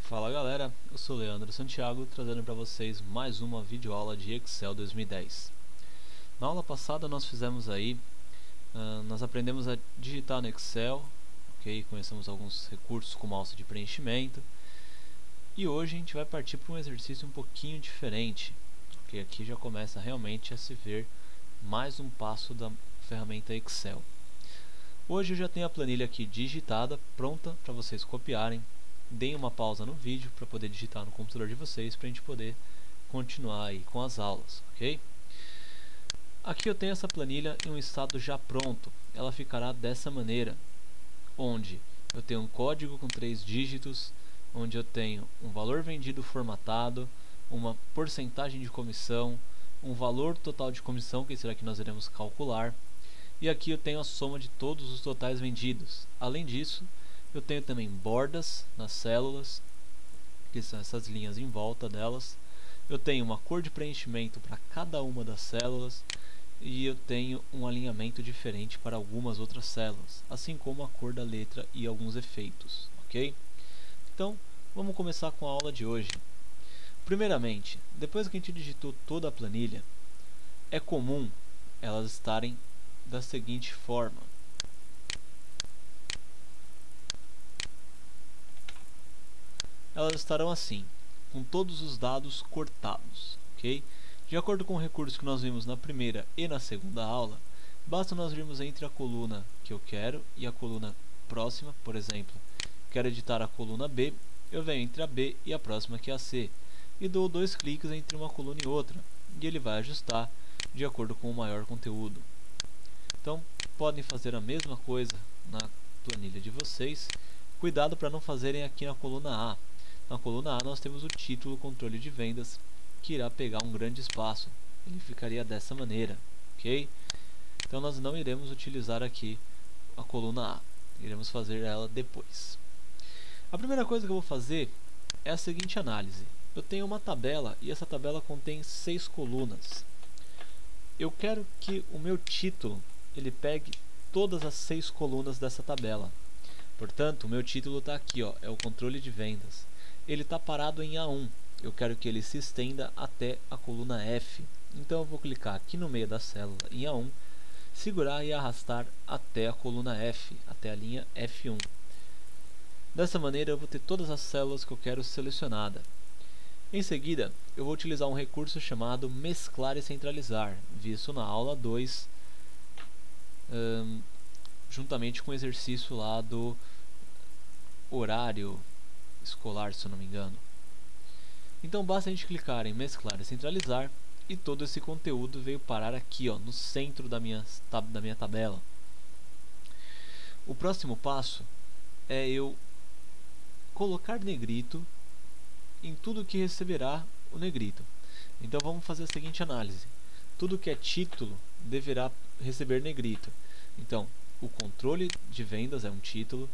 Fala galera, eu sou Leandro Santiago, trazendo para vocês mais uma videoaula de Excel 2010. Na aula passada nós fizemos aí, nós aprendemos a digitar no Excel, ok? Conhecemos alguns recursos como alça de preenchimento. E hoje a gente vai partir para um exercício um pouquinho diferente, porque aqui já começa realmente a se ver mais um passo da ferramenta Excel. Hoje eu já tenho a planilha aqui digitada, pronta para vocês copiarem. Deem uma pausa no vídeo para poder digitar no computador de vocês, para a gente poder continuar aí com as aulas, ok? Aqui eu tenho essa planilha em um estado já pronto. Ela ficará dessa maneira, onde eu tenho um código com 3 dígitos, onde eu tenho um valor vendido formatado, uma porcentagem de comissão, um valor total de comissão, que será que nós iremos calcular, e aqui eu tenho a soma de todos os totais vendidos. Além disso, eu tenho também bordas nas células, que são essas linhas em volta delas. Eu tenho uma cor de preenchimento para cada uma das células e eu tenho um alinhamento diferente para algumas outras células, assim como a cor da letra e alguns efeitos, ok? Então, vamos começar com a aula de hoje. Primeiramente, depois que a gente digitou toda a planilha, é comum elas estarem da seguinte forma. Elas estarão assim, com todos os dados cortados, ok? De acordo com o recurso que nós vimos na primeira e na segunda aula, basta nós virmos entre a coluna que eu quero e a coluna próxima. Por exemplo, quero editar a coluna B, eu venho entre a B e a próxima, que é a C, e dou 2 cliques entre uma coluna e outra, e ele vai ajustar de acordo com o maior conteúdo. Então, podem fazer a mesma coisa na planilha de vocês. Cuidado para não fazerem aqui na coluna A. Na coluna A nós temos o título controle de vendas, que irá pegar um grande espaço. Ele ficaria dessa maneira, ok? Então nós não iremos utilizar aqui a coluna A, iremos fazer ela depois. A primeira coisa que eu vou fazer é a seguinte análise. Eu tenho uma tabela e essa tabela contém 6 colunas. Eu quero que o meu título ele pegue todas as 6 colunas dessa tabela. Portanto, o meu título está aqui, ó, é o controle de vendas. Ele está parado em A1, eu quero que ele se estenda até a coluna F. Então eu vou clicar aqui no meio da célula em A1, segurar e arrastar até a coluna F, até a linha F1. Dessa maneira eu vou ter todas as células que eu quero selecionada. Em seguida, eu vou utilizar um recurso chamado mesclar e centralizar, visto na aula 2, juntamente com o exercício lá do horário escolar, se eu não me engano. Então basta a gente clicar em mesclar e centralizar e todo esse conteúdo veio parar aqui, ó, no centro da minha tabela. O próximo passo é eu colocar negrito em tudo que receberá o negrito. Então vamos fazer a seguinte análise. Tudo que é título deverá receber negrito. Então, o controle de vendas é um título,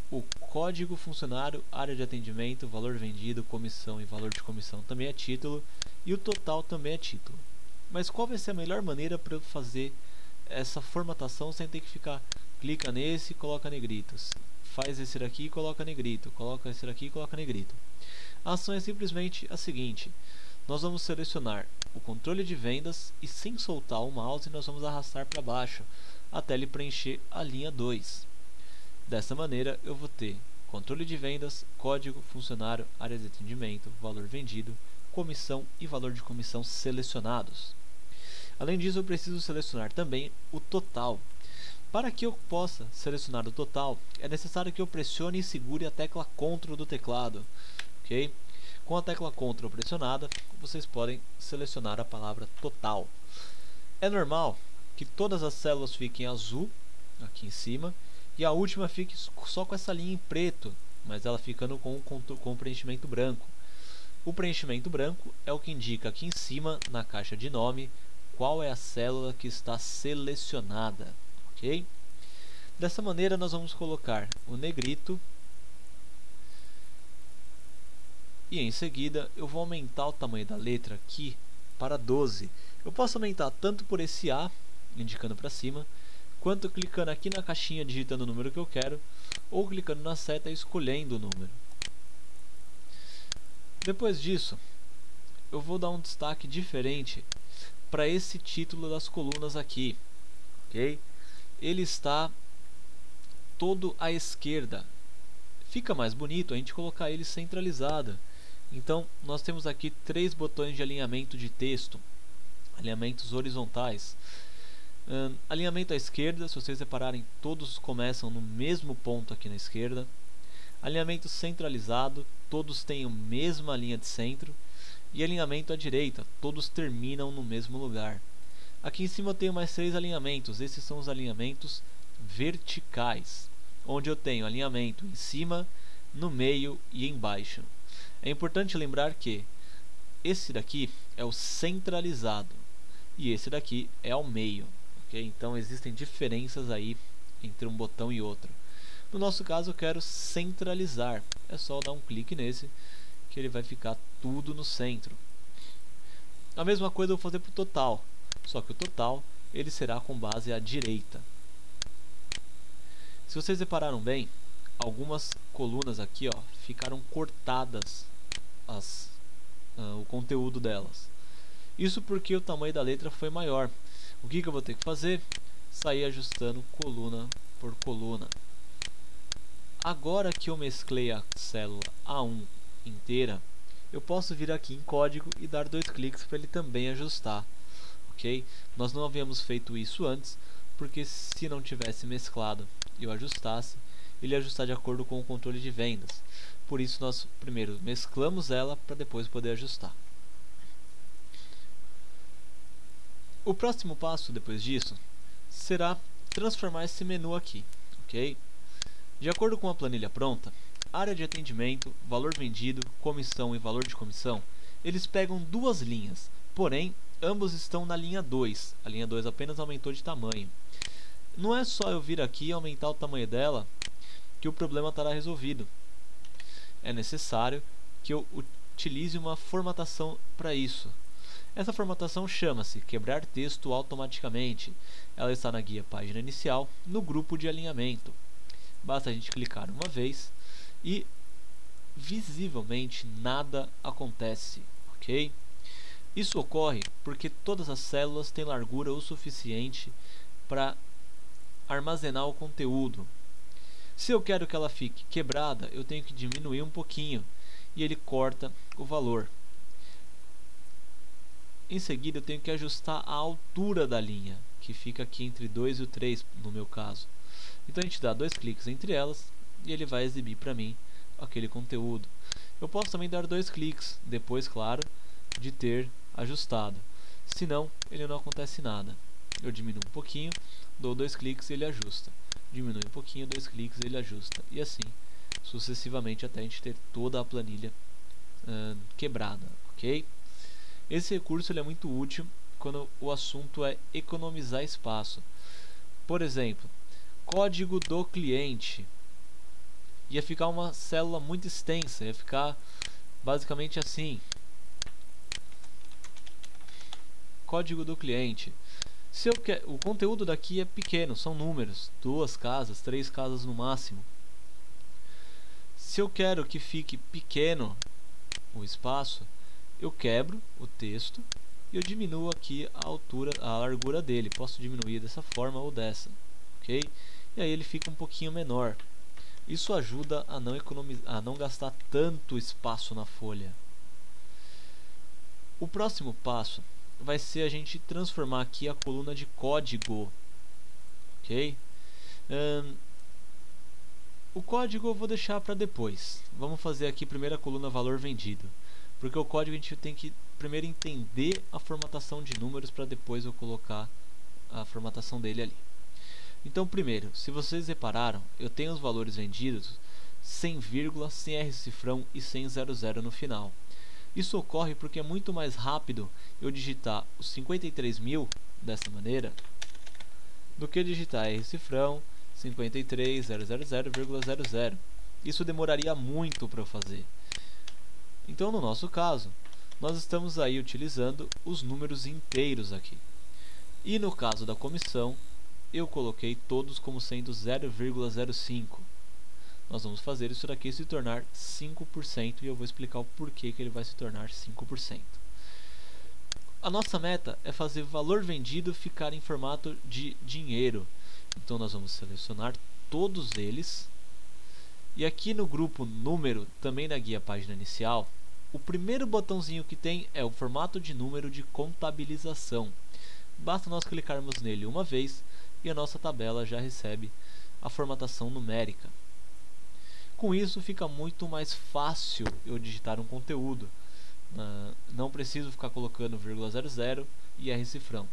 o código funcionário, área de atendimento, valor vendido, comissão e valor de comissão também é título, e o total também é título. Mas qual vai ser a melhor maneira para eu fazer essa formatação sem ter que ficar, clica nesse e coloca negritos, faz esse daqui e coloca negrito, coloca esse daqui e coloca negrito? A ação é simplesmente a seguinte: nós vamos selecionar o controle de vendas e, sem soltar o mouse, nós vamos arrastar para baixo até ele preencher a linha 2. Dessa maneira eu vou ter controle de vendas, código, funcionário, área de atendimento, valor vendido, comissão e valor de comissão selecionados. Além disso, eu preciso selecionar também o total. Para que eu possa selecionar o total, é necessário que eu pressione e segure a tecla CTRL do teclado, ok? Com a tecla CTRL pressionada, vocês podem selecionar a palavra total. É normal que todas as células fiquem azul aqui em cima e a última fique só com essa linha em preto, mas ela ficando com o preenchimento branco. O preenchimento branco é o que indica aqui em cima, na caixa de nome, qual é a célula que está selecionada, ok? Dessa maneira nós vamos colocar o negrito e em seguida eu vou aumentar o tamanho da letra aqui para 12. Eu posso aumentar tanto por esse A, indicando para cima, quanto clicando aqui na caixinha digitando o número que eu quero, ou clicando na seta e escolhendo o número. Depois disso, eu vou dar um destaque diferente para esse título das colunas aqui, ok? Ele está todo à esquerda. Fica mais bonito a gente colocar ele centralizado. Então, nós temos aqui 3 botões de alinhamento de texto, alinhamentos horizontais. Alinhamento à esquerda, se vocês repararem, todos começam no mesmo ponto aqui na esquerda. Alinhamento centralizado, todos têm a mesma linha de centro. E alinhamento à direita, todos terminam no mesmo lugar. Aqui em cima eu tenho mais 3 alinhamentos, esses são os alinhamentos verticais, onde eu tenho alinhamento em cima, no meio e embaixo. É importante lembrar que esse daqui é o centralizado e esse daqui é ao meio, ok? Então existem diferenças aí entre um botão e outro. No nosso caso eu quero centralizar, é só dar um clique nesse que ele vai ficar tudo no centro. A mesma coisa eu vou fazer para o total, só que o total ele será com base à direita. Se vocês repararam bem, algumas colunas aqui ficaram cortadas o conteúdo delas. Isso porque o tamanho da letra foi maior. O que eu vou ter que fazer? Sair ajustando coluna por coluna. Agora que eu mesclei a célula A1 inteira, eu posso vir aqui em código e dar 2 cliques para ele também ajustar, ok? Nós não havíamos feito isso antes, porque se não tivesse mesclado e eu ajustasse, ele ia ajustar de acordo com o controle de vendas. Por isso nós primeiro mesclamos ela para depois poder ajustar. O próximo passo depois disso será transformar esse menu aqui, ok? De acordo com a planilha pronta, área de atendimento, valor vendido, comissão e valor de comissão, eles pegam 2 linhas, porém ambos estão na linha 2. A linha 2 apenas aumentou de tamanho. Não é só eu vir aqui e aumentar o tamanho dela que o problema estará resolvido. É necessário que eu utilize uma formatação para isso. Essa formatação chama-se quebrar texto automaticamente. Ela está na guia página inicial, no grupo de alinhamento. Basta a gente clicar uma vez e visivelmente nada acontece, ok? Isso ocorre porque todas as células têm largura o suficiente para armazenar o conteúdo. Se eu quero que ela fique quebrada, eu tenho que diminuir um pouquinho e ele corta o valor. Em seguida eu tenho que ajustar a altura da linha, que fica aqui entre 2 e o 3 no meu caso. Então a gente dá 2 cliques entre elas e ele vai exibir para mim aquele conteúdo. Eu posso também dar 2 cliques, depois, claro, de ter ajustado. Senão, ele não acontece nada. Eu diminuo um pouquinho, dou 2 cliques e ele ajusta. Diminui um pouquinho, 2 cliques e ele ajusta. E assim, sucessivamente, até a gente ter toda a planilha quebrada, ok? Esse recurso ele é muito útil quando o assunto é economizar espaço. Por exemplo, código do cliente. Ia ficar uma célula muito extensa, ia ficar basicamente assim. Código do cliente. Se eu quer, o conteúdo daqui é pequeno, são números, 2 casas, 3 casas no máximo. Se eu quero que fique pequeno o espaço, eu quebro o texto e eu diminuo aqui a altura, a largura dele. Posso diminuir dessa forma ou dessa, ok? E aí ele fica um pouquinho menor. Isso ajuda a não gastar tanto espaço na folha. O próximo passo vai ser a gente transformar aqui a coluna de código, ok? O código eu vou deixar para depois. Vamos fazer aqui primeiro a coluna valor vendido, porque o código a gente tem que primeiro entender a formatação de números para depois eu colocar a formatação dele ali. Então primeiro, se vocês repararam, eu tenho os valores vendidos sem vírgula, sem R cifrão e sem 00 no final. Isso ocorre porque é muito mais rápido eu digitar os 53.000 dessa maneira do que digitar R cifrão 53.000,00. Isso demoraria muito para eu fazer. Então no nosso caso, nós estamos aí utilizando os números inteiros aqui. E no caso da comissão, eu coloquei todos como sendo 0,05. nós vamos fazer isso daqui se tornar 5% e eu vou explicar o porquê que ele vai se tornar 5%. A nossa meta é fazer o valor vendido ficar em formato de dinheiro. Então nós vamos selecionar todos eles. E aqui no grupo número, também na guia página inicial, o primeiro botãozinho que tem é o formato de número de contabilização. Basta nós clicarmos nele uma vez e a nossa tabela já recebe a formatação numérica. Com isso fica muito mais fácil eu digitar um conteúdo. Não preciso ficar colocando ,00 e R cifrão.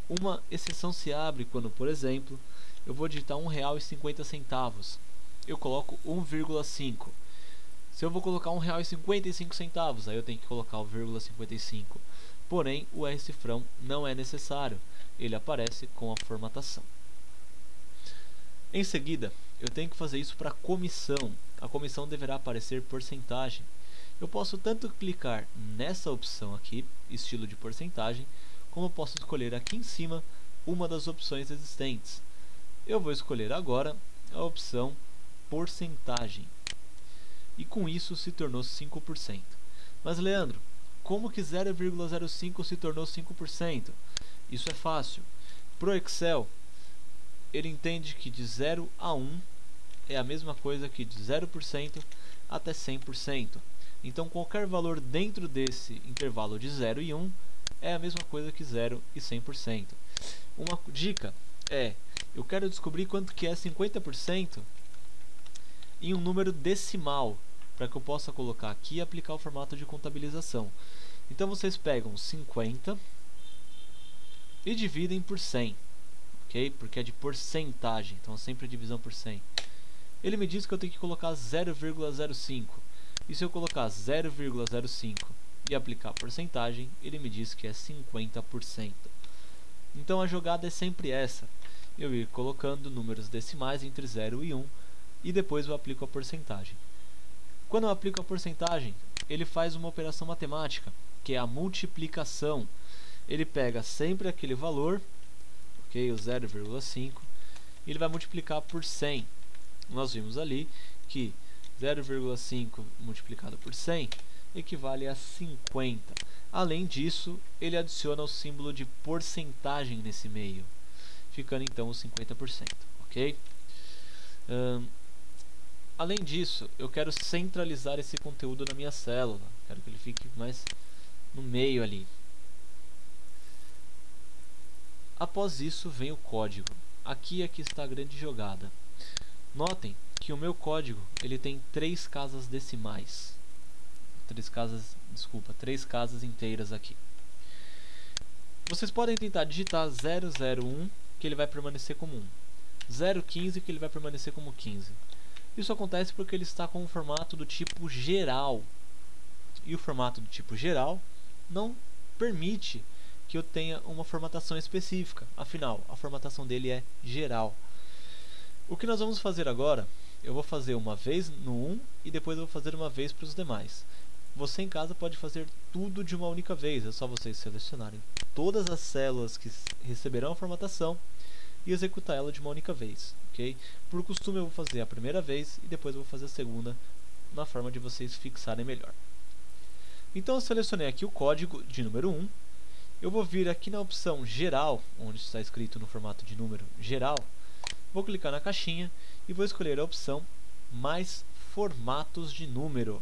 Uma exceção se abre quando, por exemplo, eu vou digitar R$1,50. Eu coloco 1,5. Se eu vou colocar R$1,55, aí eu tenho que colocar o ,55. Porém, o R cifrão não é necessário. Ele aparece com a formatação. Em seguida, eu tenho que fazer isso para a comissão. A comissão deverá aparecer porcentagem. Eu posso tanto clicar nessa opção aqui, estilo de porcentagem, como eu posso escolher aqui em cima uma das opções existentes. Eu vou escolher agora a opção porcentagem. E com isso se tornou 5%. Mas Leandro, como que 0,05 se tornou 5%? Isso é fácil. Pro Excel, ele entende que de 0 a 1 é a mesma coisa que de 0% até 100%. Então qualquer valor dentro desse intervalo de 0 e 1 é a mesma coisa que 0 e 100%. Uma dica é, eu quero descobrir quanto que é 50% em um número decimal, para que eu possa colocar aqui e aplicar o formato de contabilização. Então vocês pegam 50 e dividem por 100, ok? Porque é de porcentagem, então é sempre divisão por 100. Ele me diz que eu tenho que colocar 0,05. E se eu colocar 0,05 e aplicar a porcentagem, ele me diz que é 50%. Então a jogada é sempre essa. Eu ir colocando números decimais entre 0 e 1 e depois eu aplico a porcentagem. Quando eu aplico a porcentagem, ele faz uma operação matemática, que é a multiplicação. Ele pega sempre aquele valor, ok, o 0,5, e ele vai multiplicar por 100. Nós vimos ali que 0,5 multiplicado por 100 equivale a 50. Além disso, ele adiciona o símbolo de porcentagem nesse meio, ficando então os 50%, ok? Além disso, eu quero centralizar esse conteúdo na minha célula. Quero que ele fique mais no meio ali. Após isso vem o código. Aqui é que está a grande jogada. Notem que o meu código ele tem 3 casas decimais. 3 casas inteiras aqui. Vocês podem tentar digitar 001, que ele vai permanecer como 1. 015, que ele vai permanecer como 15. Isso acontece porque ele está com o formato do tipo geral. E o formato do tipo geral não permite que eu tenha uma formatação específica. Afinal, a formatação dele é geral. O que nós vamos fazer agora, eu vou fazer uma vez no 1 e depois eu vou fazer uma vez para os demais. Você em casa pode fazer tudo de uma única vez. É só vocês selecionarem todas as células que receberão a formatação e executar ela de uma única vez, ok? Por costume eu vou fazer a primeira vez e depois eu vou fazer a segunda, na forma de vocês fixarem melhor. Então eu selecionei aqui o código de número 1, eu vou vir aqui na opção geral, onde está escrito no formato de número geral, vou clicar na caixinha e vou escolher a opção mais formatos de número.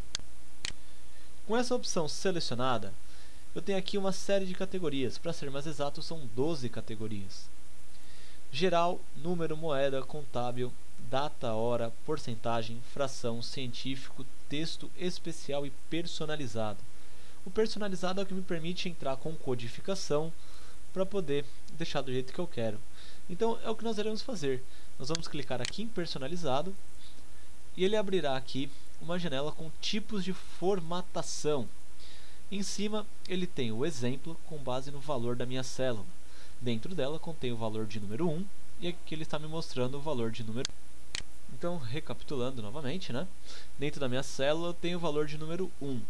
Com essa opção selecionada, eu tenho aqui uma série de categorias, para ser mais exato são 12 categorias. Geral, número, moeda, contábil, data, hora, porcentagem, fração, científico, texto especial e personalizado. O personalizado é o que me permite entrar com codificação para poder deixar do jeito que eu quero. Então é o que nós iremos fazer. Nós vamos clicar aqui em personalizado e ele abrirá aqui uma janela com tipos de formatação. Em cima ele tem o exemplo com base no valor da minha célula. Dentro dela contém o valor de número 1 e aqui ele está me mostrando o valor de número 1. Então, recapitulando novamente, né? Dentro da minha célula eu tenho o valor de número 1.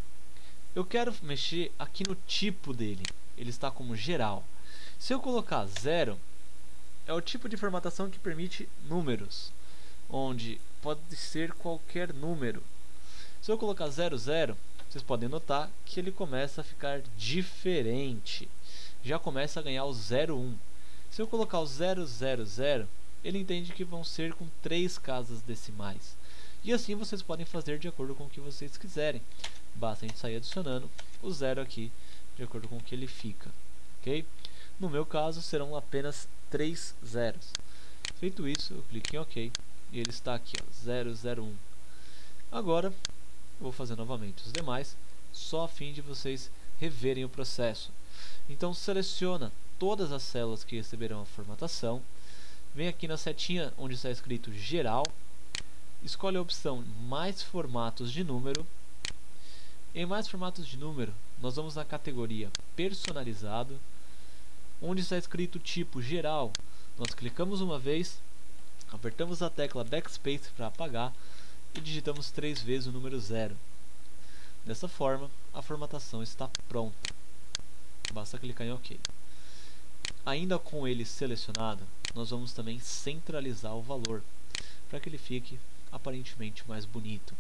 Eu quero mexer aqui no tipo dele. Ele está como geral. Se eu colocar 0, é o tipo de formatação que permite números. onde pode ser qualquer número. Se eu colocar 00, vocês podem notar que ele começa a ficar diferente. Já começa a ganhar o 01. Se eu colocar o 000, ele entende que vão ser com 3 casas decimais. E assim vocês podem fazer de acordo com o que vocês quiserem. Basta a gente sair adicionando o 0 aqui, de acordo com o que ele fica. Ok? No meu caso, serão apenas 3 zeros. Feito isso, eu clico em OK. E ele está aqui, ó, 001. Agora, vou fazer novamente os demais, só a fim de vocês reverem o processo. Então, seleciona todas as células que receberão a formatação. Vem aqui na setinha onde está escrito Geral. Escolhe a opção Mais Formatos de Número. Em Mais Formatos de Número, nós vamos na categoria Personalizado, onde está escrito Tipo Geral. Nós clicamos uma vez, apertamos a tecla Backspace para apagar e digitamos 3 vezes o número 0. Dessa forma, a formatação está pronta. Basta clicar em OK. Ainda com ele selecionado, nós vamos também centralizar o valor, para que ele fique aparentemente mais bonito.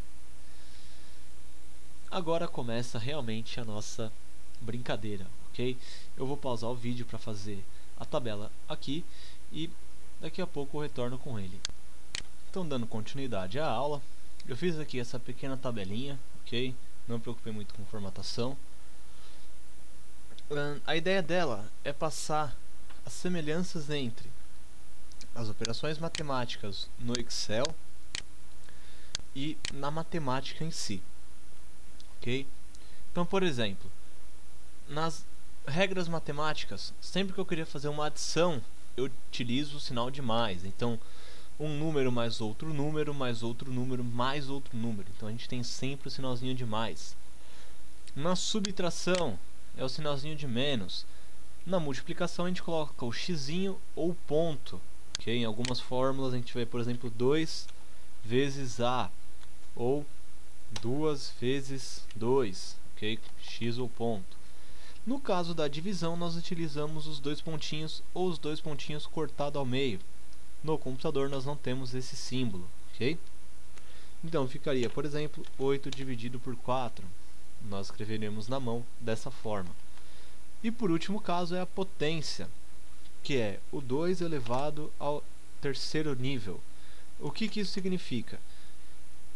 Agora começa realmente a nossa brincadeira, ok? Eu vou pausar o vídeo para fazer a tabela aqui e daqui a pouco eu retorno com ele. Então, dando continuidade à aula, eu fiz aqui essa pequena tabelinha, ok? Não me preocupei muito com formatação. A ideia dela é passar as semelhanças entre as operações matemáticas no Excel e na matemática em si. Ok? Então, por exemplo, nas regras matemáticas, sempre que eu queria fazer uma adição, eu utilizo o sinal de mais. Então, um número mais outro número, mais outro número, mais outro número. Então, a gente tem sempre o sinalzinho de mais. Na subtração, é o sinalzinho de menos. Na multiplicação, a gente coloca o xizinho ou ponto. Okay? Em algumas fórmulas, a gente vê, por exemplo, 2 vezes A, ou 2 vezes 2, ok? X ou ponto. No caso da divisão, nós utilizamos os 2 pontinhos ou os 2 pontinhos cortados ao meio. No computador, nós não temos esse símbolo, ok? Então, ficaria, por exemplo, 8 dividido por 4. Nós escreveremos na mão dessa forma. E por último caso é a potência, que é o 2 elevado ao terceiro nível. O que isso significa?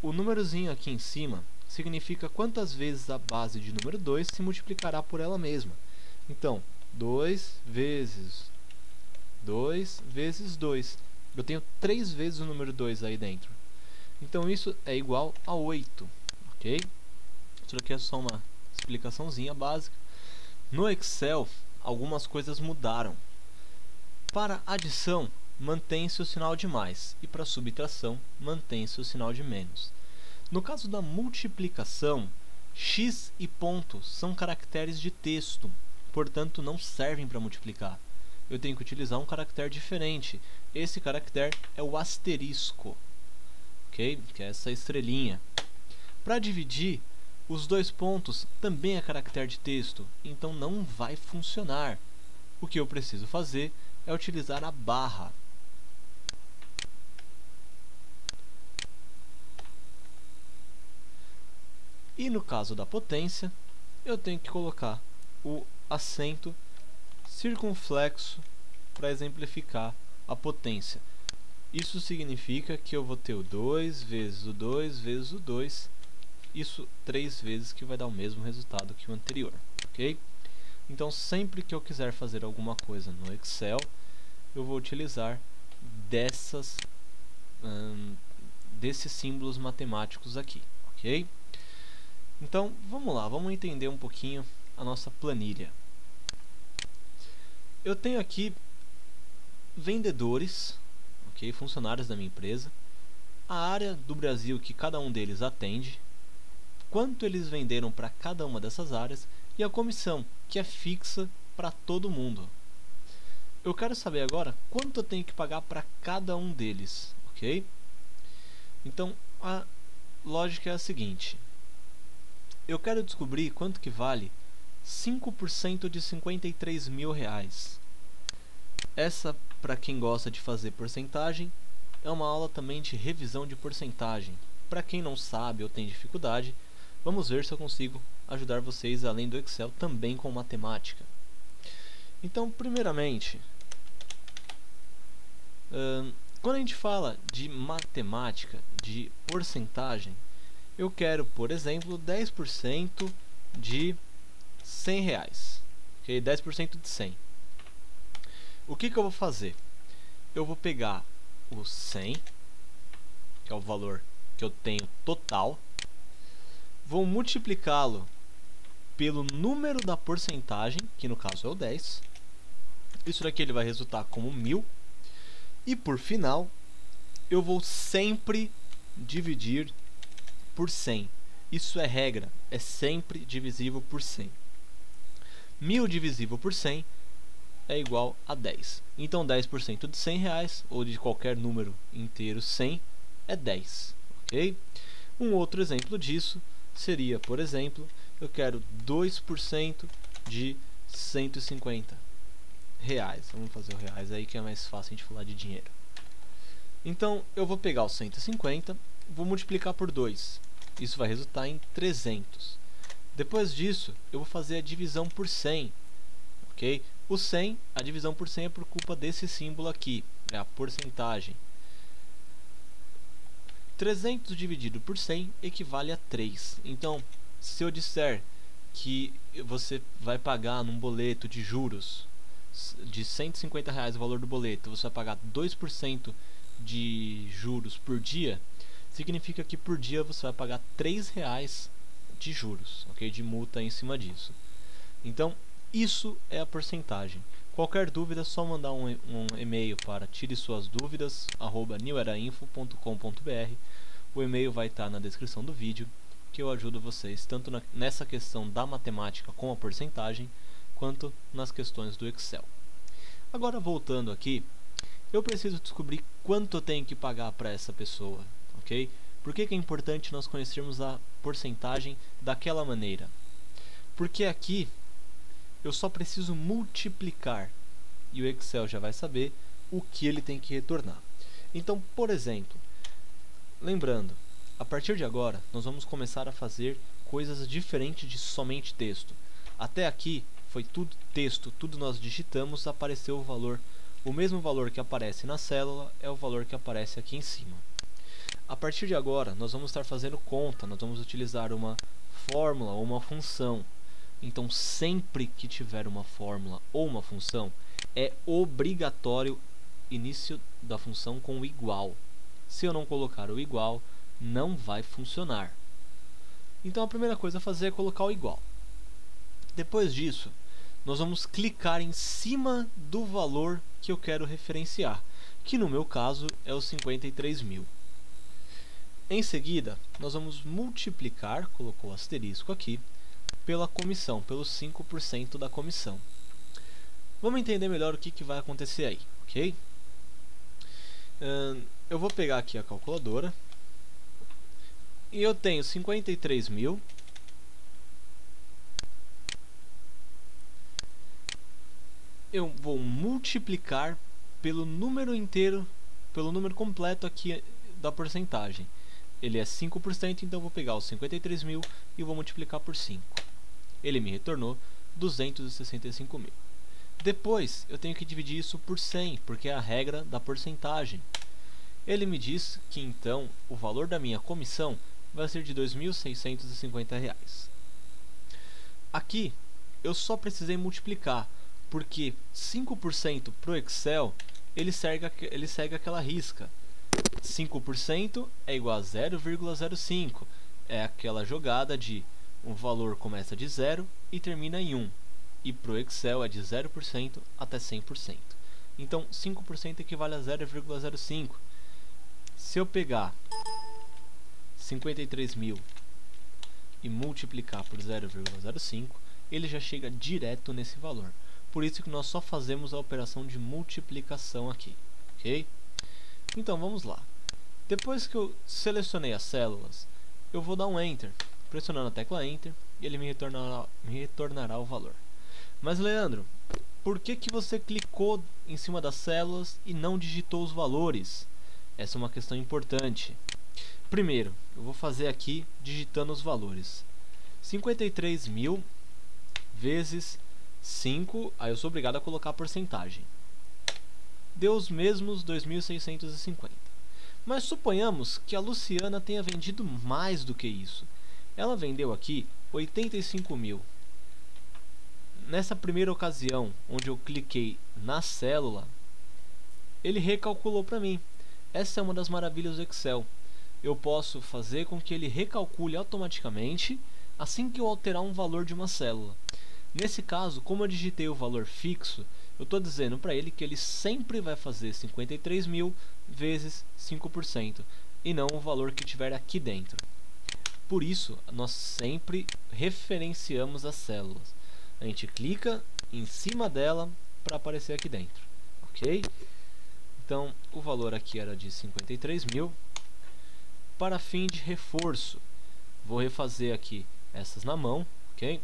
O númerozinho aqui em cima significa quantas vezes a base de número 2 se multiplicará por ela mesma. Então, 2 vezes 2 vezes 2. Eu tenho 3 vezes o número 2 aí dentro. Então, isso é igual a 8. Ok? Isso aqui é só uma explicaçãozinha básica. No Excel, algumas coisas mudaram. Para adição, mantém-se o sinal de mais, e para subtração, mantém-se o sinal de menos. No caso da multiplicação, x e ponto são caracteres de texto, portanto não servem para multiplicar. Eu tenho que utilizar um caractere diferente. Esse caractere é o asterisco, ok? Que é essa estrelinha. Para dividir, os 2 pontos também é caractere de texto, então não vai funcionar. O que eu preciso fazer é utilizar a barra. E no caso da potência, eu tenho que colocar o acento circunflexo para exemplificar a potência. Isso significa que eu vou ter o 2 vezes o 2 vezes o 2, isso 3 vezes, que vai dar o mesmo resultado que o anterior, ok? Então, sempre que eu quiser fazer alguma coisa no Excel, eu vou utilizar desses símbolos matemáticos aqui, ok? Então, vamos lá, vamos entender um pouquinho a nossa planilha. Eu tenho aqui vendedores, ok, funcionários da minha empresa, a área do Brasil que cada um deles atende, quanto eles venderam para cada uma dessas áreas e a comissão, que é fixa para todo mundo. Eu quero saber agora quanto eu tenho que pagar para cada um deles, ok? Então, a lógica é a seguinte. Eu quero descobrir quanto que vale 5% de 53 mil reais. Essa, para quem gosta de fazer porcentagem, é uma aula também de revisão de porcentagem. Para quem não sabe ou tem dificuldade, vamos ver se eu consigo ajudar vocês além do Excel também com matemática. Então, primeiramente, quando a gente fala de matemática, de porcentagem, eu quero, por exemplo, 10% de R$100, okay? 10% de 100. O que eu vou fazer? Eu vou pegar o 100, que é o valor que eu tenho total, vou multiplicá-lo pelo número da porcentagem, que no caso é o 10. Isso daqui ele vai resultar como 1000. E por final, eu vou sempre dividir por 100. Isso é regra, é sempre divisível por 100. 1000 divisível por 100 é igual a 10. Então 10% de R$100, ou de qualquer número inteiro 100, é 10. Ok? Um outro exemplo disso seria, por exemplo, eu quero 2% de R$150. Vamos fazer o reais aí que é mais fácil a gente falar de dinheiro. Então eu vou pegar os 150, vou multiplicar por 2. Isso vai resultar em 300. Depois disso, eu vou fazer a divisão por 100. Ok? O 100, a divisão por 100 é por culpa desse símbolo aqui, é a porcentagem. 300 dividido por 100 equivale a 3. Então, se eu disser que você vai pagar num boleto de juros de R$150 o valor do boleto, você vai pagar 2% de juros por dia, significa que por dia você vai pagar R$3 de juros, ok? De multa em cima disso. Então, isso é a porcentagem. Qualquer dúvida é só mandar um e-mail para tiresuasduvidas@newerainfo.com.br. O e-mail vai estar na descrição do vídeo, que eu ajudo vocês tanto nessa questão da matemática com a porcentagem, quanto nas questões do Excel. Agora, voltando aqui, eu preciso descobrir quanto eu tenho que pagar para essa pessoa, ok? Por que é importante nós conhecermos a porcentagem daquela maneira? Porque aqui eu só preciso multiplicar e o Excel já vai saber o que ele tem que retornar. Então, por exemplo, lembrando, a partir de agora nós vamos começar a fazer coisas diferentes de somente texto. Até aqui foi tudo texto, tudo nós digitamos, apareceu o valor. O mesmo valor que aparece na célula é o valor que aparece aqui em cima. A partir de agora nós vamos estar fazendo conta, nós vamos utilizar uma fórmula ou uma função. Então, sempre que tiver uma fórmula ou uma função, é obrigatório início da função com o igual. Se eu não colocar o igual, não vai funcionar. Então, a primeira coisa a fazer é colocar o igual. Depois disso, nós vamos clicar em cima do valor que eu quero referenciar, que no meu caso é os 53.000. Em seguida, nós vamos multiplicar, colocou o asterisco aqui, pela comissão, pelos 5% da comissão. Vamos entender melhor o que vai acontecer aí, ok? Eu vou pegar aqui a calculadora e eu tenho 53.000 eu vou multiplicar pelo número inteiro, pelo número completo aqui da porcentagem. Ele é 5%, então eu vou pegar os 53.000 e vou multiplicar por 5. Ele me retornou 265.000. Depois, eu tenho que dividir isso por 100, porque é a regra da porcentagem. Ele me diz que, então, o valor da minha comissão vai ser de R$ 2.650. Aqui, eu só precisei multiplicar, porque 5% para o Excel, ele segue aquela risca. 5% é igual a 0,05. É aquela jogada de o valor começa de 0 e termina em 1. E para o Excel é de 0% até 100%. Então, 5% equivale a 0,05. Se eu pegar 53.000 e multiplicar por 0,05, ele já chega direto nesse valor. Por isso que nós só fazemos a operação de multiplicação aqui, ok? Então, vamos lá. Depois que eu selecionei as células, eu vou dar um Enter. Pressionando a tecla Enter, e ele me retornará o valor. Mas, Leandro, por que você clicou em cima das células e não digitou os valores? Essa é uma questão importante. Primeiro, eu vou fazer aqui digitando os valores. 53.000 vezes 5, aí eu sou obrigado a colocar a porcentagem. Deu os mesmos 2.650. Mas suponhamos que a Luciana tenha vendido mais do que isso. Ela vendeu aqui 85.000. Nessa primeira ocasião, onde eu cliquei na célula, ele recalculou para mim. Essa é uma das maravilhas do Excel. Eu posso fazer com que ele recalcule automaticamente assim que eu alterar um valor de uma célula. Nesse caso, como eu digitei o valor fixo, eu estou dizendo para ele que ele sempre vai fazer 53.000 vezes 5% e não o valor que tiver aqui dentro. Por isso, nós sempre referenciamos as células. A gente clica em cima dela para aparecer aqui dentro, ok? Então, o valor aqui era de 53.000. Para fim de reforço, vou refazer aqui essas na mão, ok?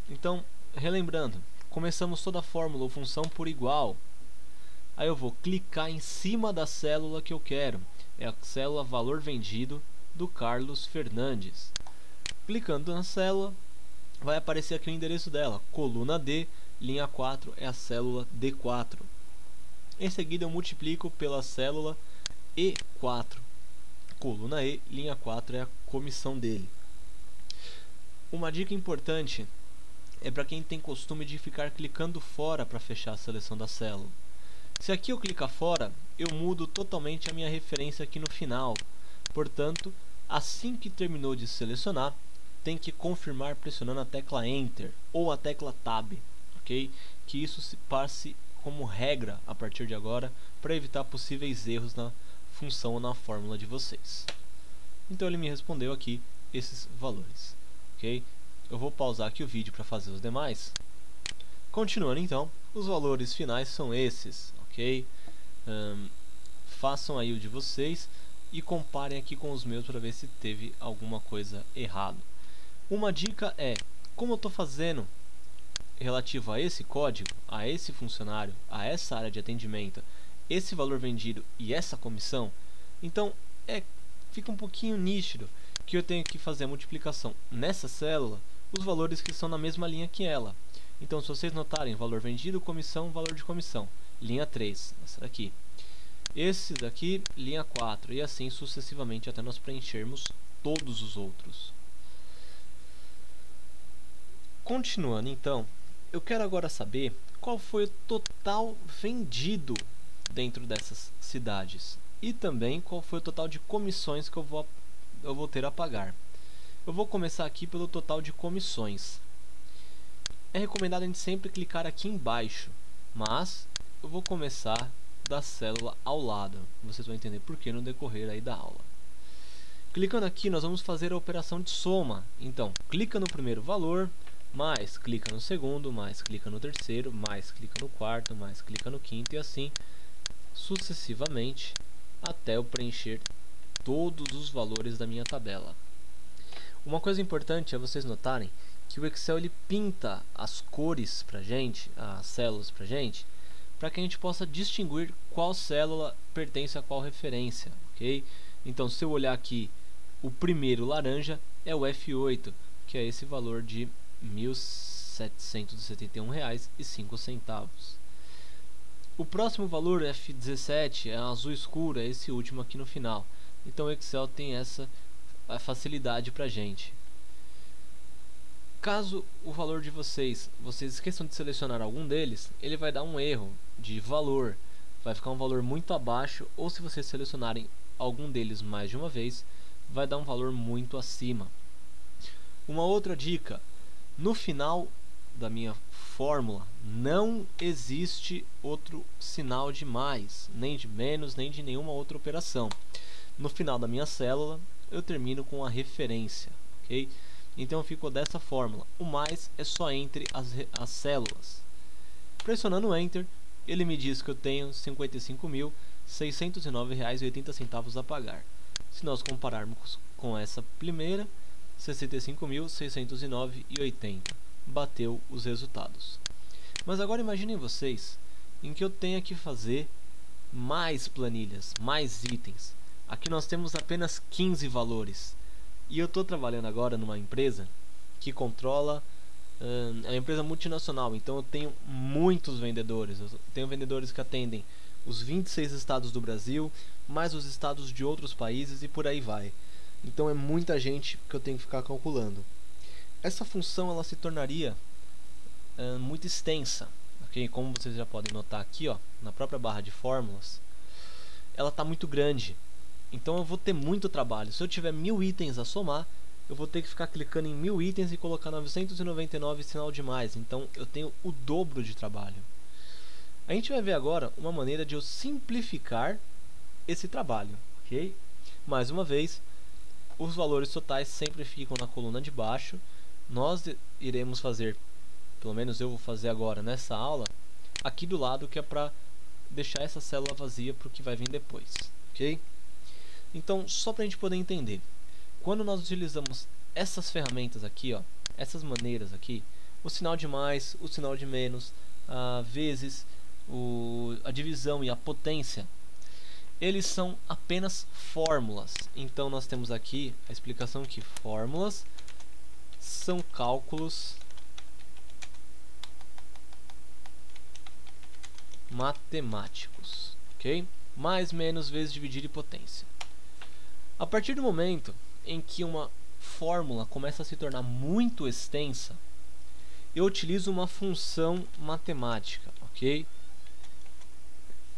Então, relembrando, começamos toda a fórmula ou função por igual. Aí eu vou clicar em cima da célula que eu quero. É a célula valor vendido do Carlos Fernandes. Clicando na célula, vai aparecer aqui o endereço dela. Coluna D, linha 4 é a célula D4. Em seguida eu multiplico pela célula E4. Coluna E, linha 4 é a comissão dele. Uma dica importante é para quem tem costume de ficar clicando fora para fechar a seleção da célula. Se aqui eu clicar fora, eu mudo totalmente a minha referência aqui no final. Portanto, assim que terminou de selecionar, tem que confirmar pressionando a tecla Enter ou a tecla Tab, ok? Que isso se passe como regra a partir de agora para evitar possíveis erros na função ou na fórmula de vocês. Então ele me respondeu aqui esses valores, ok? Eu vou pausar aqui o vídeo para fazer os demais. Continuando então, os valores finais são esses, ok? Façam aí o de vocês e comparem aqui com os meus para ver se teve alguma coisa errada. Uma dica é, como eu estou fazendo relativo a esse código, a esse funcionário, a essa área de atendimento, esse valor vendido e essa comissão, então fica um pouquinho nítido que eu tenho que fazer a multiplicação nessa célula, os valores que estão na mesma linha que ela. Então, se vocês notarem, valor vendido, comissão, valor de comissão, linha 3, essa daqui. Esse daqui, linha 4, e assim sucessivamente até nós preenchermos todos os outros. Continuando então, eu quero agora saber qual foi o total vendido dentro dessas cidades e também qual foi o total de comissões que eu vou ter a pagar. Eu vou começar aqui pelo total de comissões. É recomendado a gente sempre clicar aqui embaixo, mas eu vou começar da célula ao lado. Vocês vão entender por que no decorrer aí da aula. Clicando aqui, nós vamos fazer a operação de soma. Então, clica no primeiro valor, mais clica no segundo, mais clica no terceiro, mais clica no quarto, mais clica no quinto e assim sucessivamente até eu preencher todos os valores da minha tabela. Uma coisa importante é vocês notarem que o Excel ele pinta as cores pra gente, as células pra gente, para que a gente possa distinguir qual célula pertence a qual referência, ok? Então, se eu olhar aqui, o primeiro laranja é o F8, que é esse valor de R$ 1.771,05. O próximo valor, F17, é azul escuro, é esse último aqui no final. Então o Excel tem essa facilidade para a gente. Caso o valor de vocês esqueçam de selecionar algum deles, ele vai dar um erro de valor. Vai ficar um valor muito abaixo, ou se vocês selecionarem algum deles mais de uma vez, vai dar um valor muito acima. Uma outra dica, no final da minha fórmula não existe outro sinal de mais, nem de menos, nem de nenhuma outra operação. No final da minha célula eu termino com a referência, ok? Então ficou dessa fórmula, o mais é só entre as células. Pressionando Enter, ele me diz que eu tenho R$ 55.609,80 a pagar. Se nós compararmos com essa primeira, R$ 65.609,80. Bateu os resultados. Mas agora imaginem vocês em que eu tenha que fazer mais planilhas, mais itens. Aqui nós temos apenas 15 valores. E eu estou trabalhando agora numa empresa que controla, é uma empresa multinacional, então eu tenho muitos vendedores. Eu tenho vendedores que atendem os 26 estados do Brasil, mais os estados de outros países e por aí vai. Então é muita gente que eu tenho que ficar calculando. Essa função ela se tornaria muito extensa, ok? Como vocês já podem notar aqui, ó, na própria barra de fórmulas, ela está muito grande. Então eu vou ter muito trabalho. Se eu tiver 1000 itens a somar, eu vou ter que ficar clicando em 1000 itens e colocar 999 sinal de mais. Então eu tenho o dobro de trabalho. A gente vai ver agora uma maneira de eu simplificar esse trabalho, ok? Mais uma vez, os valores totais sempre ficam na coluna de baixo. Nós iremos fazer, pelo menos eu vou fazer agora nessa aula, aqui do lado, que é para deixar essa célula vazia para o que vai vir depois, ok? Então, só para a gente poder entender, quando nós utilizamos essas ferramentas aqui, ó, essas maneiras aqui, o sinal de mais, o sinal de menos, vezes, a divisão e a potência, eles são apenas fórmulas. Então nós temos aqui a explicação que fórmulas são cálculos matemáticos, ok? Mais, menos, vezes, dividir e potência. A partir do momento em que uma fórmula começa a se tornar muito extensa, eu utilizo uma função matemática, ok?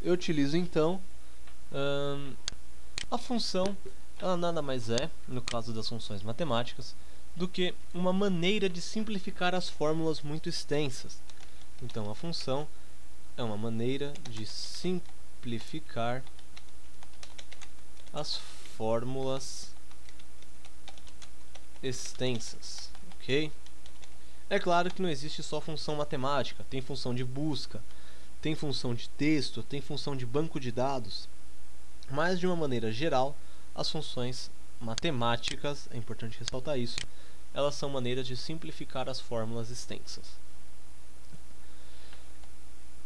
Eu utilizo então a função, ela nada mais é, no caso das funções matemáticas, do que uma maneira de simplificar as fórmulas muito extensas. Então a função é uma maneira de simplificar as fórmulas extensas, ok? É claro que não existe só função matemática, tem função de busca, tem função de texto, tem função de banco de dados, mas de uma maneira geral, as funções matemáticas, é importante ressaltar isso, elas são maneiras de simplificar as fórmulas extensas.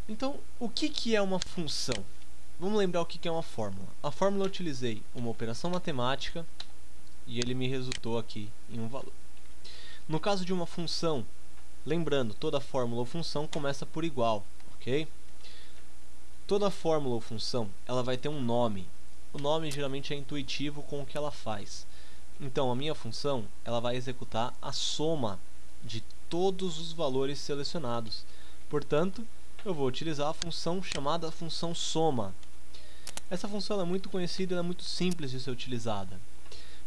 Então, o que é uma função? Vamos lembrar o que é uma fórmula. A fórmula eu utilizei uma operação matemática e ele me resultou aqui em um valor. No caso de uma função, lembrando, toda fórmula ou função começa por igual, ok? Toda fórmula ou função, ela vai ter um nome. O nome geralmente é intuitivo com o que ela faz. Então, a minha função, ela vai executar a soma de todos os valores selecionados. Portanto, eu vou utilizar a função chamada função soma. Essa função é muito conhecida e é muito simples de ser utilizada.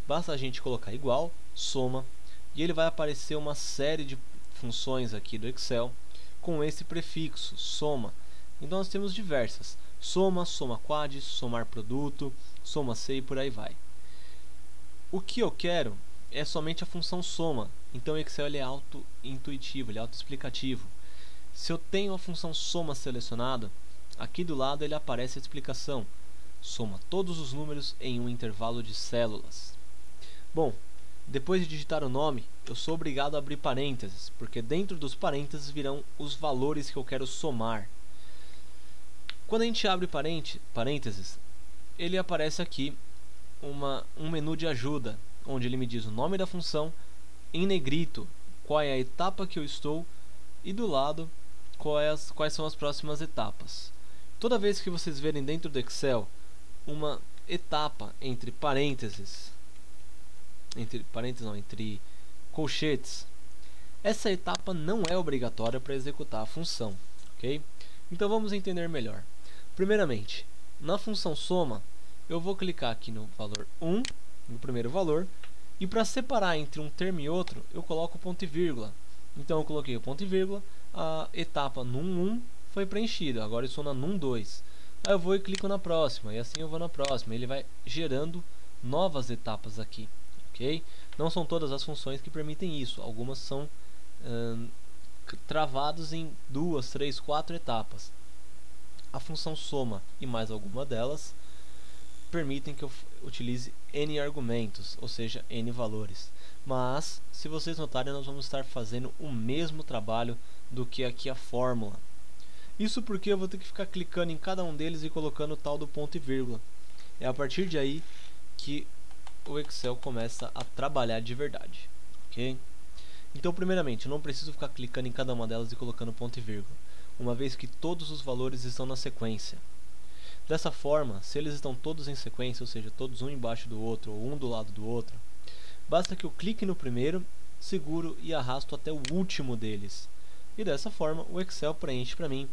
Basta a gente colocar igual, soma, e ele vai aparecer uma série de funções aqui do Excel com esse prefixo, soma. Então nós temos diversas, soma, soma quad, somar produto, soma C e por aí vai. O que eu quero é somente a função soma, então o Excel ele é auto-intuitivo, ele é auto-explicativo. Se eu tenho a função soma selecionada, aqui do lado ele aparece a explicação, soma todos os números em um intervalo de células. Bom, depois de digitar o nome, eu sou obrigado a abrir parênteses, porque dentro dos parênteses virão os valores que eu quero somar. Quando a gente abre parênteses, ele aparece aqui um menu de ajuda, onde ele me diz o nome da função, em negrito, qual é a etapa que eu estou, e do lado, quais são as próximas etapas. Toda vez que vocês verem dentro do Excel uma etapa entre colchetes, essa etapa não é obrigatória para executar a função, ok? Então vamos entender melhor. Primeiramente, na função soma, eu vou clicar aqui no valor 1, no primeiro valor, e para separar entre um termo e outro, eu coloco ponto e vírgula. Então eu coloquei o ponto e vírgula, a etapa num1 foi preenchida, agora eu estou na num2. Aí eu vou e clico na próxima, e assim eu vou na próxima. Ele vai gerando novas etapas aqui, ok? Não são todas as funções que permitem isso, algumas são travadas em 2, 3, 4 etapas. A função soma e mais alguma delas permitem que eu utilize n argumentos, ou seja, n valores. Mas, se vocês notarem, nós vamos estar fazendo o mesmo trabalho do que aqui a fórmula. Isso porque eu vou ter que ficar clicando em cada um deles e colocando o tal do ponto e vírgula. É a partir de aí que o Excel começa a trabalhar de verdade, ok? Então, primeiramente, eu não preciso ficar clicando em cada uma delas e colocando ponto e vírgula, uma vez que todos os valores estão na sequência. Dessa forma, se eles estão todos em sequência, ou seja, todos um embaixo do outro ou um do lado do outro, basta que eu clique no primeiro, seguro e arrasto até o último deles. E dessa forma, o Excel preenche para mim,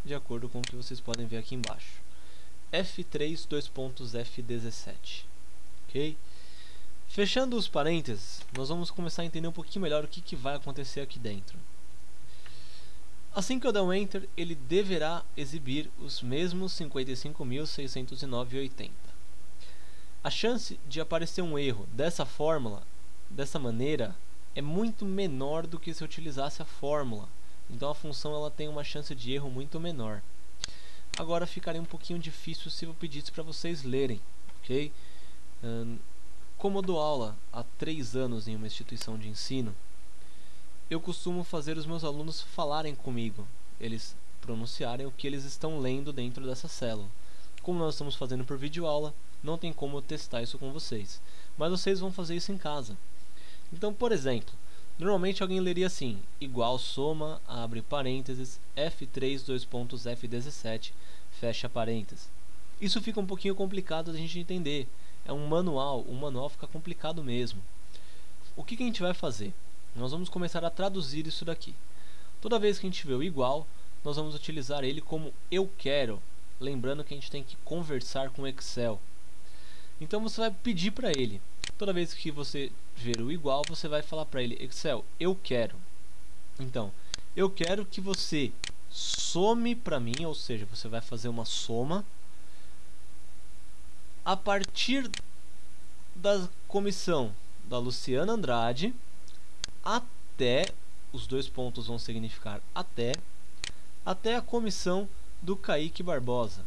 de acordo com o que vocês podem ver aqui embaixo. F3 F17, ok? Fechando os parênteses, nós vamos começar a entender um pouquinho melhor o que vai acontecer aqui dentro. Assim que eu der um Enter, ele deverá exibir os mesmos 55.609,80. A chance de aparecer um erro dessa fórmula, dessa maneira, é muito menor do que se eu utilizasse a fórmula. Então a função ela tem uma chance de erro muito menor. Agora ficaria um pouquinho difícil se eu pedisse para vocês lerem, ok? Como eu dou aula há 3 anos em uma instituição de ensino, eu costumo fazer os meus alunos falarem comigo, eles pronunciarem o que eles estão lendo dentro dessa célula. Como nós estamos fazendo por videoaula, não tem como eu testar isso com vocês, mas vocês vão fazer isso em casa. Então, por exemplo, normalmente alguém leria assim, igual soma, abre parênteses, F3 F17, fecha parênteses. Isso fica um pouquinho complicado da gente entender, é um manual, o manual fica complicado mesmo. O que a gente vai fazer? Nós vamos começar a traduzir isso daqui. Toda vez que a gente vê o igual, nós vamos utilizar ele como eu quero. Lembrando que a gente tem que conversar com o Excel. Então você vai pedir para ele. Toda vez que você ver o igual, você vai falar para ele, Excel, eu quero. Então, eu quero que você some para mim, ou seja, você vai fazer uma soma a partir da comissão da Luciana Andrade até, os dois pontos vão significar até a comissão do Kaique Barbosa.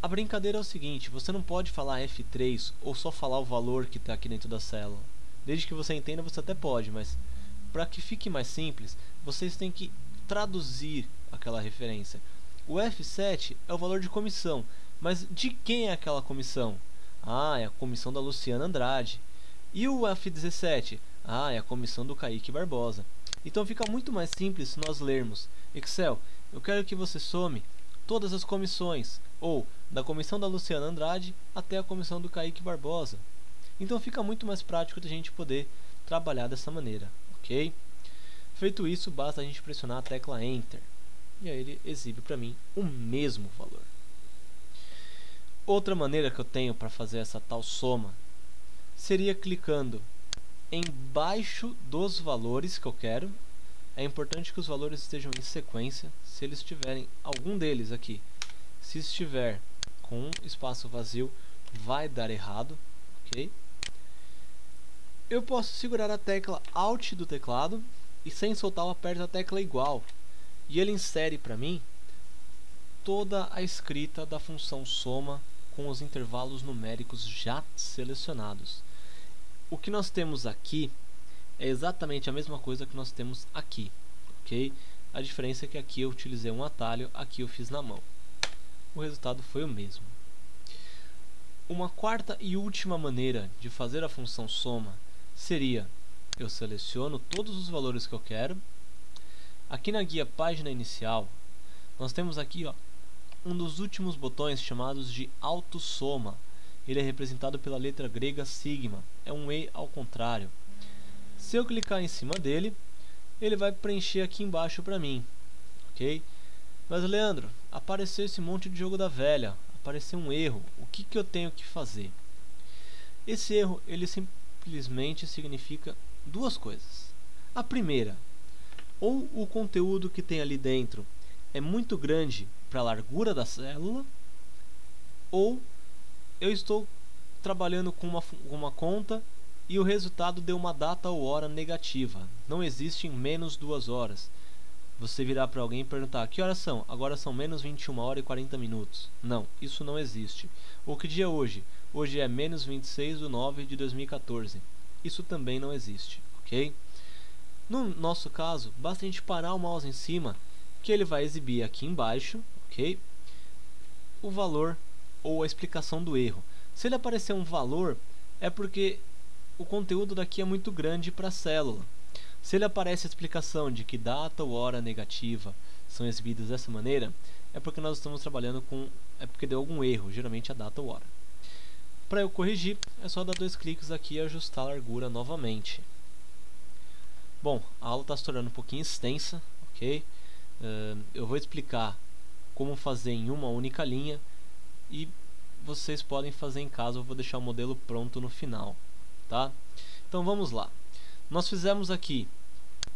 A brincadeira é o seguinte, você não pode falar F3 ou só falar o valor que está aqui dentro da célula. Desde que você entenda, você até pode, mas para que fique mais simples, vocês têm que traduzir aquela referência. O F7 é o valor de comissão, mas de quem é aquela comissão? Ah, é a comissão da Luciana Andrade. E o F17? Ah, é a comissão do Kaique Barbosa. Então fica muito mais simples se nós lermos Excel, eu quero que você some todas as comissões, ou da comissão da Luciana Andrade até a comissão do Kaique Barbosa. Então fica muito mais prático da gente poder trabalhar dessa maneira, ok? Feito isso, basta a gente pressionar a tecla Enter e aí ele exibe para mim o mesmo valor. Outra maneira que eu tenho para fazer essa tal soma seria clicando embaixo dos valores que eu quero. É importante que os valores estejam em sequência. Se eles tiverem algum deles aqui, se estiver com um espaço vazio, vai dar errado, ok? Eu posso segurar a tecla Alt do teclado e sem soltar eu aperto a tecla igual e ele insere para mim toda a escrita da função soma com os intervalos numéricos já selecionados. O que nós temos aqui é exatamente a mesma coisa que nós temos aqui, ok? A diferença é que aqui eu utilizei um atalho, aqui eu fiz na mão. O resultado foi o mesmo. Uma quarta e última maneira de fazer a função soma seria, eu seleciono todos os valores que eu quero. Aqui na guia página inicial, nós temos aqui um dos últimos botões chamados de autossoma. Ele é representado pela letra grega sigma, é um E ao contrário. Se eu clicar em cima dele, ele vai preencher aqui embaixo para mim, ok? Mas Leandro, apareceu esse monte de jogo da velha, apareceu um erro, o que eu tenho que fazer? Esse erro, ele simplesmente significa duas coisas. A primeira, ou o conteúdo que tem ali dentro é muito grande para a largura da célula, ou eu estou trabalhando com uma conta e o resultado deu uma data ou hora negativa. Não existe em menos 2 horas. Você virar para alguém e perguntar, que horas são? Agora são menos 21 horas e 40 minutos. Não, isso não existe. O que dia é hoje? Hoje é menos 26 de 9 de 2014. Isso também não existe, ok? No nosso caso, basta a gente parar o mouse em cima, que ele vai exibir aqui embaixo, ok? O valor ou a explicação do erro. Se ele aparecer um valor, é porque o conteúdo daqui é muito grande para a célula. Se ele aparece a explicação de que data ou hora negativa são exibidas dessa maneira, é porque nós estamos trabalhando com... é porque deu algum erro, geralmente a data ou hora. Para eu corrigir, é só dar 2 cliques aqui e ajustar a largura novamente. Bom, a aula está se tornando um pouquinho extensa, ok? Eu vou explicar como fazer em uma única linha e vocês podem fazer em casa. Eu vou deixar o modelo pronto no final, tá? Então vamos lá. Nós fizemos aqui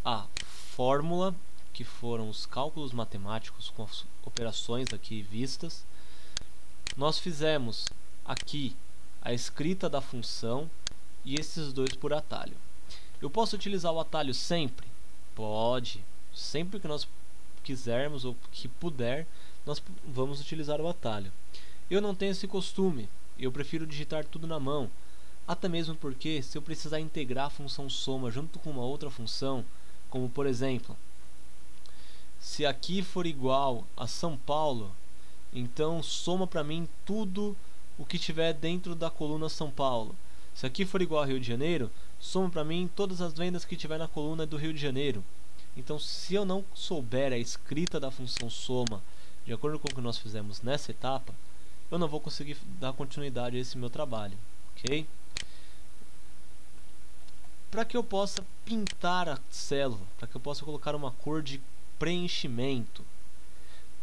a fórmula, que foram os cálculos matemáticos com as operações aqui vistas. Nós fizemos aqui a escrita da função e esses dois por atalho. Eu posso utilizar o atalho sempre? Pode. Sempre que nós quisermos ou que puder, nós vamos utilizar o atalho. Eu não tenho esse costume. Eu prefiro digitar tudo na mão. Até mesmo porque, se eu precisar integrar a função soma junto com uma outra função, como por exemplo, se aqui for igual a São Paulo, então soma para mim tudo o que tiver dentro da coluna São Paulo. Se aqui for igual a Rio de Janeiro, soma para mim todas as vendas que tiver na coluna do Rio de Janeiro. Então, se eu não souber a escrita da função soma, de acordo com o que nós fizemos nessa etapa, eu não vou conseguir dar continuidade a esse meu trabalho, ok? Para que eu possa pintar a célula, para que eu possa colocar uma cor de preenchimento,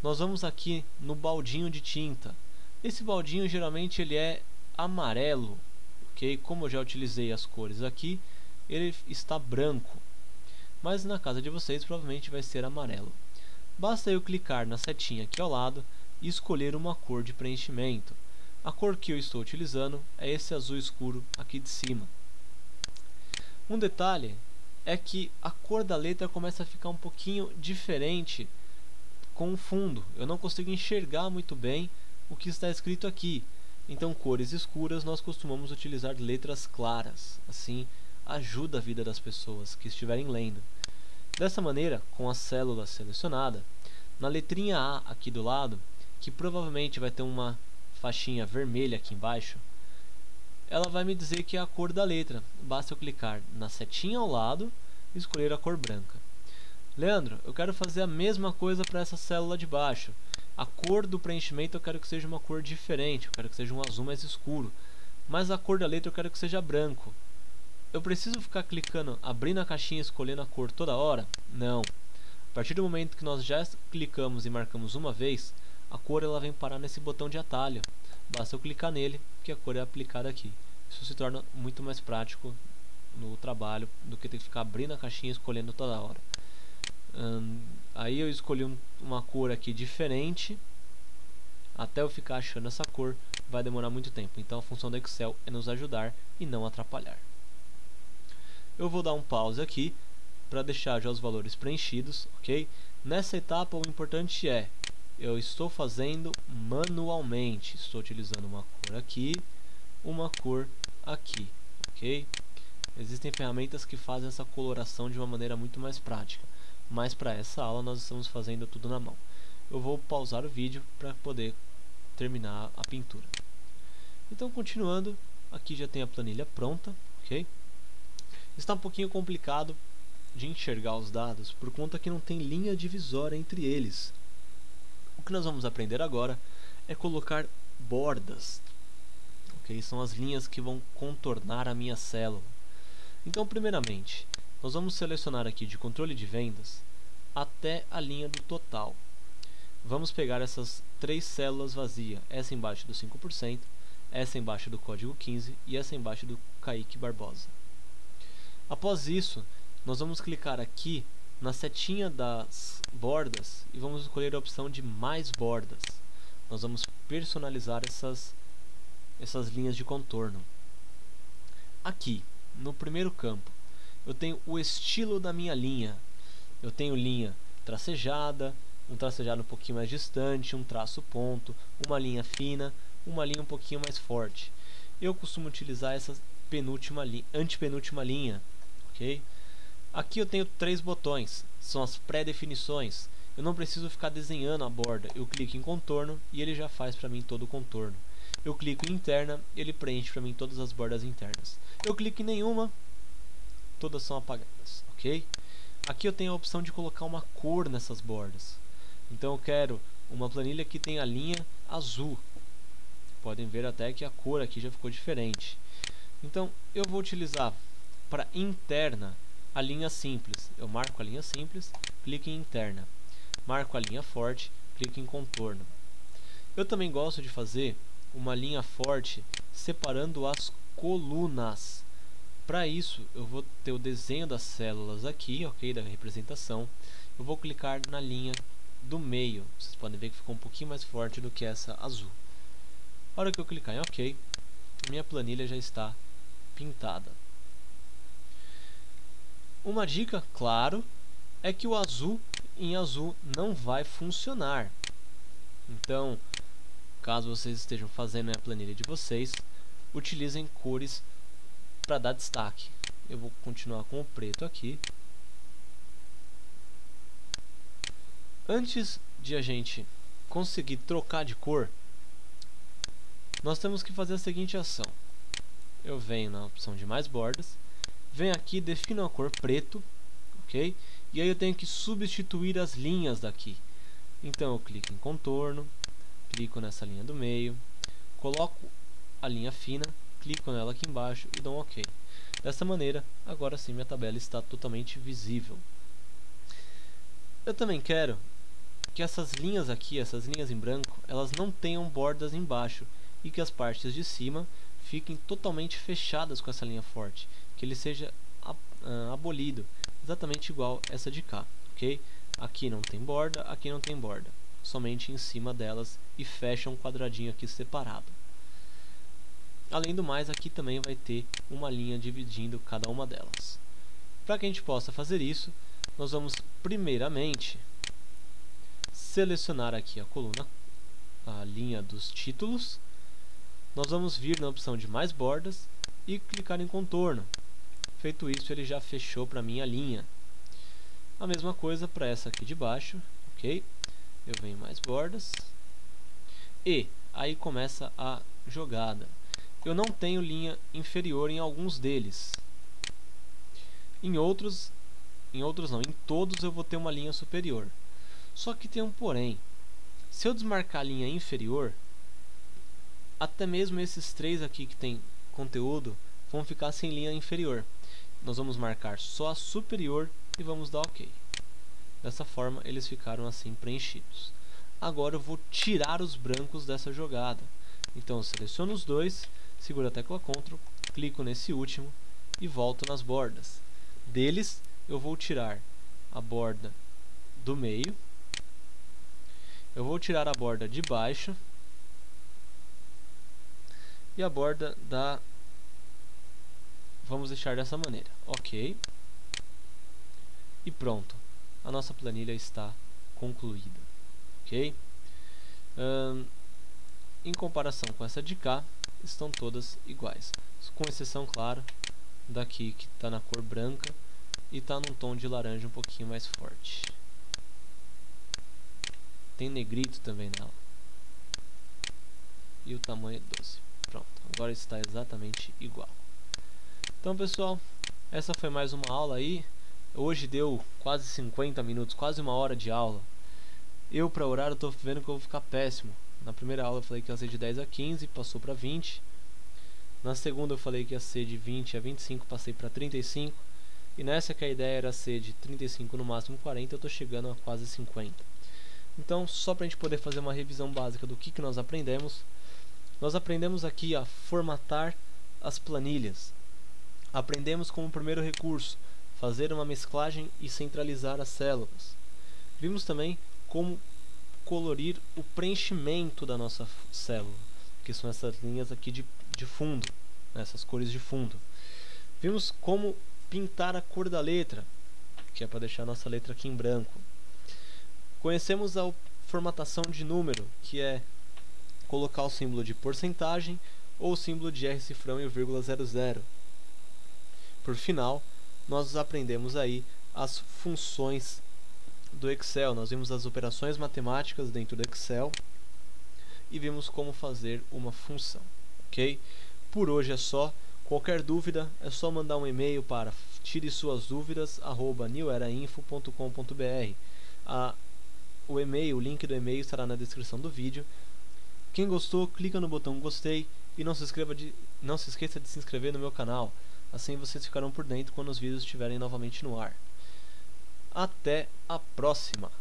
nós vamos aqui no baldinho de tinta. Esse baldinho geralmente ele é amarelo, ok? Como eu já utilizei as cores aqui, ele está branco, mas na casa de vocês provavelmente vai ser amarelo. Basta eu clicar na setinha aqui ao lado e escolher uma cor de preenchimento. A cor que eu estou utilizando é esse azul escuro aqui de cima. Um detalhe é que a cor da letra começa a ficar um pouquinho diferente com o fundo. Eu não consigo enxergar muito bem o que está escrito aqui. Então, cores escuras nós costumamos utilizar letras claras. Assim, ajuda a vida das pessoas que estiverem lendo. Dessa maneira, com a célula selecionada, na letrinha A aqui do lado, que provavelmente vai ter uma faixinha vermelha aqui embaixo, ela vai me dizer que é a cor da letra. Basta eu clicar na setinha ao lado e escolher a cor branca. Leandro, eu quero fazer a mesma coisa para essa célula de baixo. A cor do preenchimento eu quero que seja uma cor diferente, eu quero que seja um azul mais escuro. Mas a cor da letra eu quero que seja branco. Eu preciso ficar clicando, abrindo a caixinha e escolhendo a cor toda hora? Não. A partir do momento que nós já clicamos e marcamos uma vez, a cor ela vem parar nesse botão de atalho. Basta eu clicar nele que a cor é aplicada aqui. Isso se torna muito mais prático no trabalho do que ter que ficar abrindo a caixinha e escolhendo toda hora. Aí eu escolhi uma cor aqui diferente. Até eu ficar achando essa cor vai demorar muito tempo. Então a função do Excel é nos ajudar e não atrapalhar. Eu vou dar um pause aqui para deixar já os valores preenchidos, ok? Nessa etapa o importante é, eu estou fazendo manualmente. Estou utilizando uma cor aqui, uma cor aqui, ok? Existem ferramentas que fazem essa coloração de uma maneira muito mais prática, mas para essa aula nós estamos fazendo tudo na mão. Eu vou pausar o vídeo para poder terminar a pintura. Então, continuando, aqui já tem a planilha pronta, ok? Está um pouquinho complicado de enxergar os dados por conta que não tem linha divisória entre eles. O que nós vamos aprender agora é colocar bordas, ok? São as linhas que vão contornar a minha célula. Então, primeiramente, nós vamos selecionar aqui de controle de vendas até a linha do total. Vamos pegar essas 3 células vazias, essa embaixo do 5%, essa embaixo do código 15 e essa embaixo do Kaique Barbosa. Após isso, nós vamos clicar aqui na setinha das bordas e vamos escolher a opção de mais bordas. Nós vamos personalizar essas linhas de contorno. Aqui, no primeiro campo, eu tenho o estilo da minha linha. Eu tenho linha tracejada, um tracejado um pouquinho mais distante, um traço ponto, uma linha fina, uma linha um pouquinho mais forte. Eu costumo utilizar essa antepenúltima linha, ok? Aqui eu tenho 3 botões, são as pré-definições. eu não preciso ficar desenhando a borda. Eu clico em contorno e ele já faz para mim todo o contorno. Eu clico em interna, ele preenche para mim todas as bordas internas. Eu clico em nenhuma, todas são apagadas, ok? Aqui eu tenho a opção de colocar uma cor nessas bordas. Então eu quero uma planilha que tenha a linha azul. Podem ver até que a cor aqui já ficou diferente. Então eu vou utilizar para interna a linha simples. Eu marco a linha simples, clico em interna. Marco a linha forte, clico em contorno. Eu também gosto de fazer uma linha forte separando as colunas. Para isso, eu vou ter o desenho das células aqui, ok, da representação. Eu vou clicar na linha do meio. Vocês podem ver que ficou um pouquinho mais forte do que essa azul. A hora que eu clicar em ok, minha planilha já está pintada. Uma dica, claro, é que o azul em azul não vai funcionar. Então, caso vocês estejam fazendo a planilha de vocês, utilizem cores para dar destaque. Eu vou continuar com o preto aqui. Antes de a gente conseguir trocar de cor, nós temos que fazer a seguinte ação. Eu venho na opção de mais bordas, venho aqui, defino a cor preto, ok? E aí eu tenho que substituir as linhas daqui. Então eu clico em contorno, clico nessa linha do meio, coloco a linha fina, clico nela aqui embaixo e dou um ok. Dessa maneira, agora sim minha tabela está totalmente visível. Eu também quero que essas linhas aqui, essas linhas em branco, elas não tenham bordas embaixo e que as partes de cima fiquem totalmente fechadas com essa linha forte, que ele seja abolido, exatamente igual essa de cá, ok? Aqui não tem borda, aqui não tem borda, somente em cima delas e fecha um quadradinho aqui separado. Além do mais, aqui também vai ter uma linha dividindo cada uma delas. Para que a gente possa fazer isso, nós vamos primeiramente selecionar aqui a coluna, a linha dos títulos. Nós vamos vir na opção de mais bordas e clicar em contorno. Feito isso, ele já fechou para mim a linha. A mesma coisa para essa aqui de baixo, ok? Eu venho em mais bordas e aí começa a jogada. Eu não tenho linha inferior em alguns deles. Em outros não, em todos eu vou ter uma linha superior. Só que tem um porém. Se eu desmarcar a linha inferior, até mesmo esses três aqui que tem conteúdo vão ficar sem linha inferior. Nós vamos marcar só a superior e vamos dar ok. Dessa forma eles ficaram assim preenchidos. Agora eu vou tirar os brancos dessa jogada. Então eu seleciono os dois, seguro a tecla Ctrl, clico nesse último e volto nas bordas. Deles eu vou tirar a borda do meio, eu vou tirar a borda de baixo e a borda da... Vamos deixar dessa maneira, ok. E pronto, a nossa planilha está concluída, ok. Em comparação com essa de cá, estão todas iguais, com exceção, claro, daqui que está na cor branca e está num tom de laranja um pouquinho mais forte. Tem negrito também nela. E o tamanho é 12. Pronto, agora está exatamente igual. Então, pessoal, essa foi mais uma aula aí. Hoje deu quase 50 minutos, quase uma hora de aula. Eu, para horário, estou vendo que eu vou ficar péssimo. Na primeira aula eu falei que ia ser de 10 a 15, passou para 20. Na segunda eu falei que ia ser de 20 a 25, passei para 35. E nessa que a ideia era ser de 35 no máximo 40, eu estou chegando a quase 50. Então, só para a gente poder fazer uma revisão básica do que nós aprendemos aqui a formatar as planilhas. Aprendemos como primeiro recurso fazer uma mesclagem e centralizar as células. Vimos também como colorir o preenchimento da nossa célula, que são essas linhas aqui de fundo, essas cores de fundo. Vimos como pintar a cor da letra, que é para deixar a nossa letra aqui em branco. Conhecemos a formatação de número, que é colocar o símbolo de porcentagem ou o símbolo de R cifrão e o vírgula 00. Por final, nós aprendemos aí as funções do Excel. Nós vimos as operações matemáticas dentro do Excel e vimos como fazer uma função, ok? Por hoje é só. Qualquer dúvida é só mandar um e-mail para tiresuasdúvidas@newerainfo.com.br. O link do e-mail estará na descrição do vídeo. Quem gostou, clica no botão gostei e não se esqueça de se inscrever no meu canal. Assim vocês ficarão por dentro quando os vídeos estiverem novamente no ar. Até a próxima!